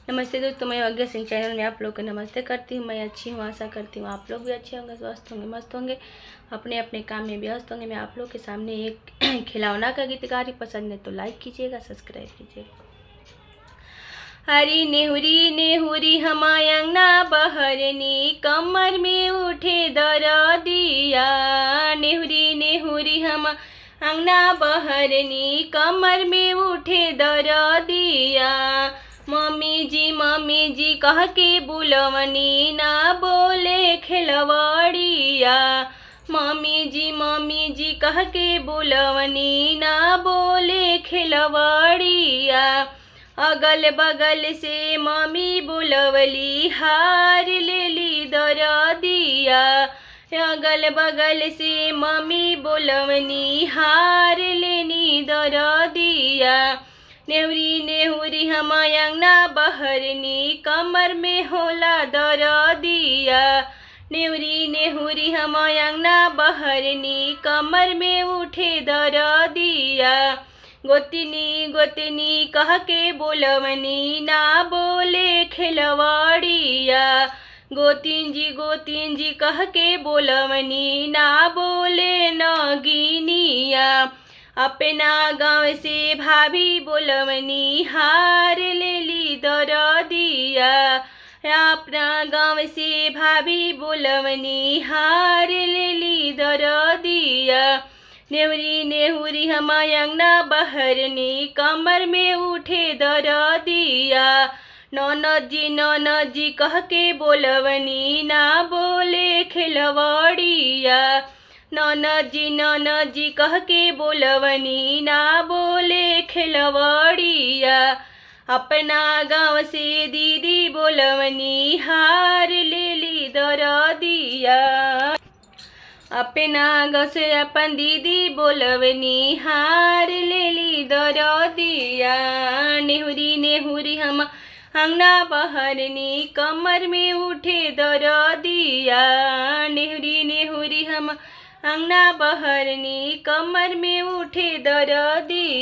नमस्ते दोस्तों, मैं यज्ञ सिंह चैनल में आप लोग को नमस्ते करती हूँ। मैं अच्छी हूँ, आशा करती हूँ आप लोग भी अच्छे होंगे, स्वस्थ होंगे, मस्त होंगे, अपने अपने काम में व्यस्त होंगे। मैं आप लोग के सामने एक खिलौना का गीत गा रही। पसंद है तो लाइक कीजिएगा, सब्सक्राइब कीजिएगा। हरी नेहुरी नेहुरी हमाय अंगना बहरनी, कमर में उठे दरदिया। नेहुरी नेहुरी हम अंगना बहरनी, कमर में उठे दरदिया। मम्मी जी कह के बुलवनी, ना बोले खिलवाड़िया। मम्मी जी कह के बुलवनी, ना बोले खिलवाड़िया। अगल बगल से मम्मी बुलवली, हार लेली दरदिया। अगल बगल से मम्मी बुलवनी, हार लेनी दरदिया। नेहुरी नेहुरी हम अंगना बहरनी, कमर में होला दरदिया। नेहुरी नेहुरी हम अंगना बहरनी, कमर में उठे दरदिया। गोतिनी कह के बोलवनी, ना बोले खिलवाड़िया। गोतिन जी कह के बोलवनी, ना बोले नगिनिया। अपना गाँव से भाभी बोलवनी, हार लेली दरदिया। अपना गाँव से भाभी बोलवनी, हार लेली दरदिया। नेहुरी नेहुरी हम अंगना बहरनी, कमर में उठे दरदिया। ननद जी कह के बोलवनी, ना बोले खिलवाड़िया। ननद जी कह के बोलवनी, ना बोले खिलवाड़िया। अपना गाँव से दीदी बोलवनी, हार लेली दरदिया। अपना गाँव से अपन दीदी बोलवनी, हार लेली दरदिया। नेहुरी नेहुरी हम अंगना बहरनी, कमर में उठे दरदिया। नेहुरी नेहुरी हम अंगना बहरनी, कमर में उठे दरदिया।